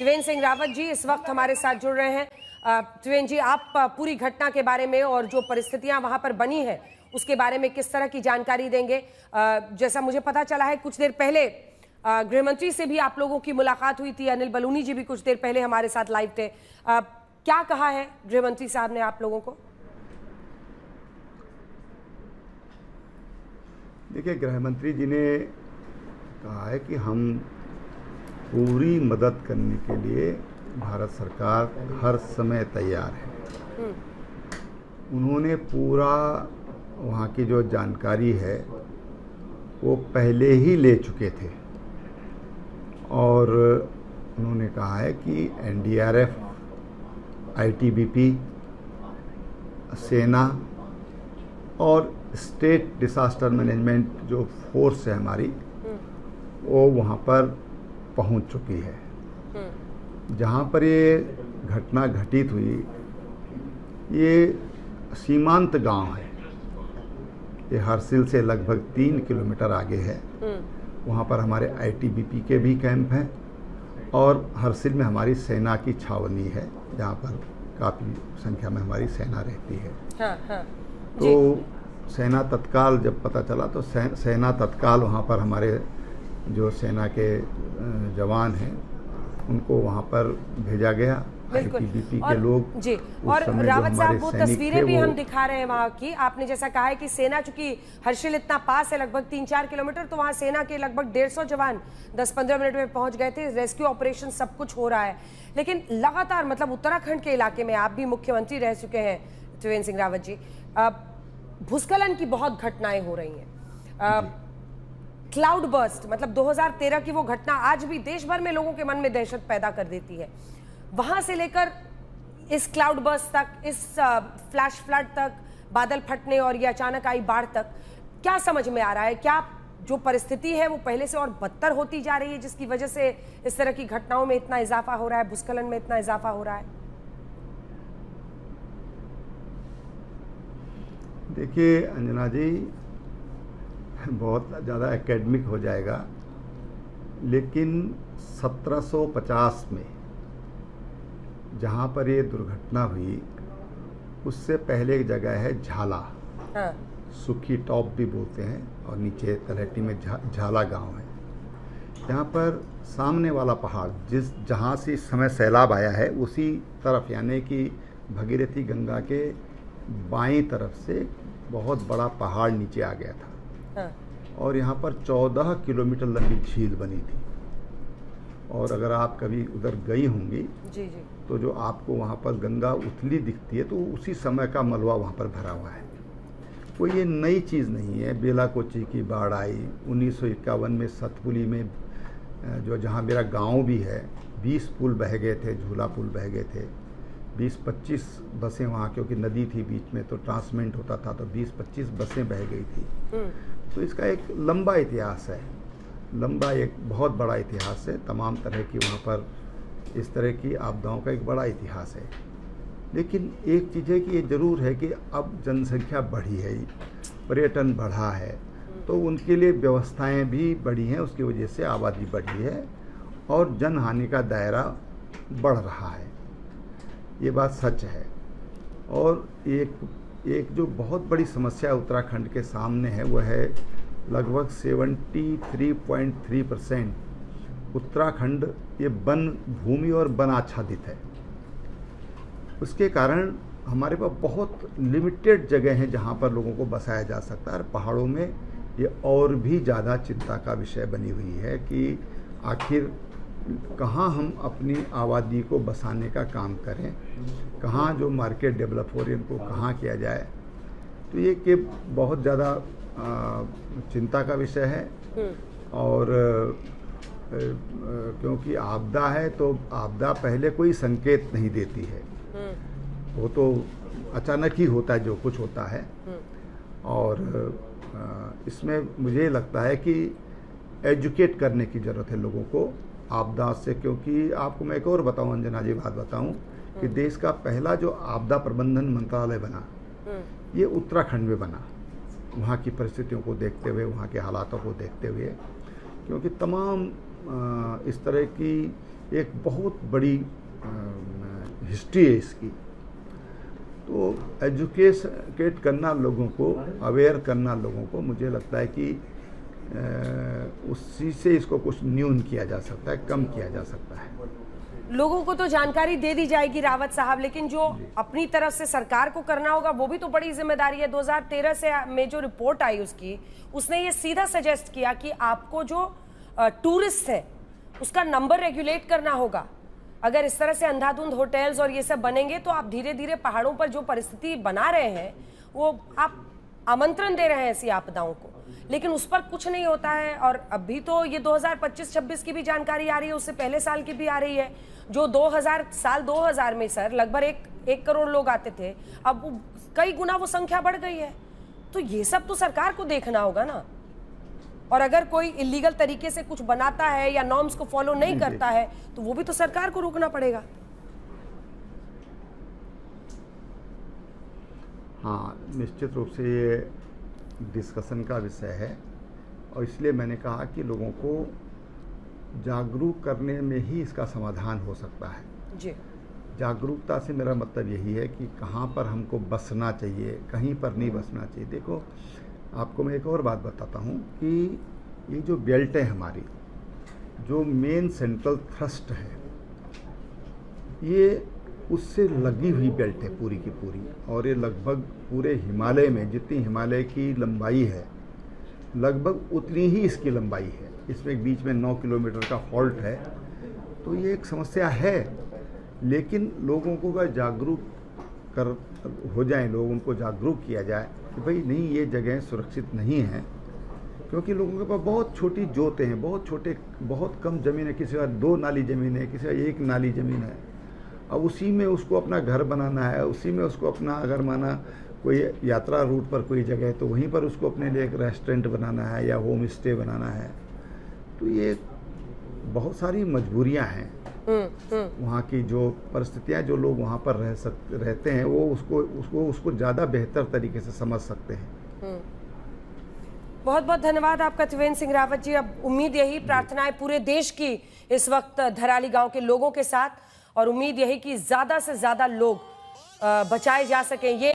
त्रिवेंद्र सिंह रावत जी इस वक्त हमारे साथ जुड़ रहे हैं। त्रिवेंद्र जी, आप पूरी घटना के बारे में और जो परिस्थितियां वहां पर बनी है उसके बारे में किस तरह की जानकारी देंगे? जैसा मुझे पता चला है कुछ देर पहले गृहमंत्री से भी आप लोगों की मुलाकात हुई थी। अनिल बलूनी जी भी कुछ देर पहले हमारे साथ लाइव थे। क्या कहा है गृहमंत्री साहब ने आप लोगों को? देखिए, गृहमंत्री जी ने कहा है कि हम पूरी मदद करने के लिए भारत सरकार हर समय तैयार है। उन्होंने पूरा वहाँ की जो जानकारी है वो पहले ही ले चुके थे और उन्होंने कहा है कि एनडीआरएफ, आईटीबीपी, सेना और स्टेट डिसास्टर मैनेजमेंट जो फोर्स है हमारी, वो वहाँ पर पहुँच चुकी है। जहाँ पर ये घटना घटित हुई, ये सीमांत गांव है। ये हरसिल से लगभग 3 किलोमीटर आगे है। वहाँ पर हमारे आईटीबीपी के भी कैंप हैं और हरसिल में हमारी सेना की छावनी है, जहाँ पर काफ़ी संख्या में हमारी सेना रहती है। हाँ। तो सेना तत्काल जब पता चला तो सेना तत्काल वहाँ पर हमारे जो सेना के जवान हैं उनको वहाँ पर भेजा गया। आईटीबीपी के लोग जी। और रावत साहब, वो तस्वीरें भी हम दिखा रहे हैं वहाँ की। आपने जैसा कहा है कि सेना, चूंकि हर्षिल इतना पास है, लगभग 3-4 किलोमीटर, तो वहाँ सेना के लगभग 150 जवान 10-15 मिनट में पहुंच गए थे। रेस्क्यू ऑपरेशन सब कुछ हो रहा है, लेकिन लगातार मतलब उत्तराखंड के इलाके में आप भी मुख्यमंत्री रह चुके हैं त्रिवेंद्र सिंह रावत जी, भूस्खलन की बहुत घटनाएं हो रही हैं। क्लाउड बर्स्ट, मतलब 2013 की वो घटना आज भी देश भर में लोगों के मन में दहशत पैदा कर देती है। वहां से लेकर इस क्लाउड बर्स्ट तक, इस फ्लैश फ्लड तक, बादल फटने और ये अचानक आई बाढ़ तक, क्या समझ में आ रहा है? क्या जो परिस्थिति है वो पहले से और बदतर होती जा रही है, जिसकी वजह से इस तरह की घटनाओं में इतना इजाफा हो रहा है, भूस्खलन में इतना इजाफा हो रहा है? देखिए अंजना जी, बहुत ज़्यादा एकेडमिक हो जाएगा, लेकिन 1750 में जहाँ पर ये दुर्घटना हुई उससे पहले एक जगह है झाला। हाँ। सुखी टॉप भी बोलते हैं, और नीचे तलहटी में झाला गांव है। यहाँ पर सामने वाला पहाड़ जहाँ से इस समय सैलाब आया है उसी तरफ, यानी कि भगीरथी गंगा के बाईं तरफ से बहुत बड़ा पहाड़ नीचे आ गया था। हाँ। और यहाँ पर 14 किलोमीटर लंबी झील बनी थी। और अगर आप कभी उधर गई होंगी जी, तो जो आपको वहाँ पर गंगा उथली दिखती है, तो उसी समय का मलबा वहाँ पर भरा हुआ है। कोई ये नई चीज़ नहीं है। बेलाकोची की बाढ़ आई 1951 में, सतपुली में जो जहाँ मेरा गांव भी है, 20 पुल बह गए थे, झूला पुल बह गए थे। 20-25 बसें वहाँ, क्योंकि नदी थी बीच में तो ट्रांसमेंट होता था, तो 20-25 बसें बह गई थी। तो इसका एक लंबा इतिहास है, एक बहुत बड़ा इतिहास है। तमाम तरह की वहाँ पर इस तरह की आपदाओं का एक बड़ा इतिहास है। लेकिन एक चीज़ है कि ये ज़रूर है कि अब जनसंख्या बढ़ी है, पर्यटन बढ़ा है, तो उनके लिए व्यवस्थाएं भी बढ़ी हैं, उसकी वजह से आबादी बढ़ी है और जनहानि का दायरा बढ़ रहा है। ये बात सच है। और एक जो बहुत बड़ी समस्या उत्तराखंड के सामने है वो है लगभग 73.3% उत्तराखंड ये वन भूमि और वन आच्छादित है। उसके कारण हमारे पास बहुत लिमिटेड जगह हैं जहाँ पर लोगों को बसाया जा सकता है। और पहाड़ों में ये और भी ज़्यादा चिंता का विषय बनी हुई है कि आखिर कहाँ हम अपनी आबादी को बसाने का काम करें, कहाँ जो मार्केट डेवलप हो रही है उनको कहाँ किया जाए। तो ये कि बहुत ज़्यादा चिंता का विषय है। और क्योंकि आपदा है तो आपदा पहले कोई संकेत नहीं देती है, वो तो अचानक ही होता है जो कुछ होता है। और इसमें मुझे लगता है कि एजुकेट करने की ज़रूरत है लोगों को आपदा से। क्योंकि आपको मैं एक और बताऊं अंजना जी, बात बताऊं कि देश का पहला जो आपदा प्रबंधन मंत्रालय बना, ये उत्तराखंड में बना, वहाँ की परिस्थितियों को देखते हुए, वहाँ के हालातों को देखते हुए। क्योंकि तमाम इस तरह की एक बहुत बड़ी हिस्ट्री है इसकी। तो एजुकेट करना लोगों को, अवेयर करना लोगों को, मुझे लगता है कि उसी से इसको कुछ न्यून किया जा सकता है, कम किया जा सकता है। लोगों को तो जानकारी दे दी जाएगी रावत साहब, लेकिन जो अपनी तरफ से सरकार को करना होगा वो भी तो बड़ी जिम्मेदारी है। 2013 से में जो रिपोर्ट आई उसकी, उसने ये सीधा सजेस्ट किया कि आपको जो टूरिस्ट है उसका नंबर रेगुलेट करना होगा। अगर इस तरह से अंधाधुंध होटल्स और ये सब बनेंगे तो आप धीरे धीरे पहाड़ों पर जो परिस्थिति बना रहे हैं वो आप आमंत्रण दे रहे हैं ऐसी आपदाओं को, लेकिन उस पर कुछ नहीं होता है। और अभी तो ये 2025-26 की भी जानकारी आ रही है, उससे पहले साल की भी आ रही है। जो 2000 में सर लगभग एक करोड़ लोग आते थे, अब कई गुना वो संख्या बढ़ गई है। तो ये सब तो सरकार को देखना होगा ना। और अगर कोई इलीगल तरीके से कुछ बनाता है या नॉर्म्स को फॉलो नहीं करता है तो वो भी तो सरकार को रोकना पड़ेगा। हाँ, निश्चित रूप से ये डिस्कशन का विषय है, और इसलिए मैंने कहा कि लोगों को जागरूक करने में ही इसका समाधान हो सकता है जी। जागरूकता से मेरा मतलब यही है कि कहाँ पर हमको बसना चाहिए, कहीं पर नहीं बसना चाहिए। देखो, आपको मैं एक और बात बताता हूँ कि ये जो बेल्ट है हमारी, जो मेन सेंट्रल थ्रस्ट है, ये उससे लगी हुई बेल्ट है पूरी की पूरी, और ये लगभग पूरे हिमालय में जितनी हिमालय की लंबाई है लगभग उतनी ही इसकी लंबाई है। इसमें बीच में 9 किलोमीटर का फॉल्ट है। तो ये एक समस्या है, लेकिन लोगों को अगर जागरूक कर हो जाए, लोग उनको जागरूक किया जाए कि भाई नहीं, ये जगह सुरक्षित नहीं है, क्योंकि लोगों के पास बहुत छोटी जोतें हैं, बहुत कम ज़मीन है। किसी का 2 नाली ज़मीन है, किसी का 1 नाली ज़मीन है। अब उसी में उसको अपना घर बनाना है, उसी में उसको अपना, अगर माना कोई यात्रा रूट पर कोई जगह है तो वहीं पर उसको अपने लिए एक रेस्टोरेंट बनाना है या होम स्टे बनाना है। तो ये बहुत सारी मजबूरियां हैं। वहाँ की जो परिस्थितियां, जो लोग वहाँ पर रहते हैं, वो उसको ज़्यादा बेहतर तरीके से समझ सकते हैं। बहुत बहुत धन्यवाद आपका त्रिवेंद्र सिंह रावत जी। अब उम्मीद यही, प्रार्थनाएं पूरे देश की इस वक्त धराली गांव के लोगों के साथ, और उम्मीद यही कि ज्यादा से ज्यादा लोग बचाए जा सकें। ये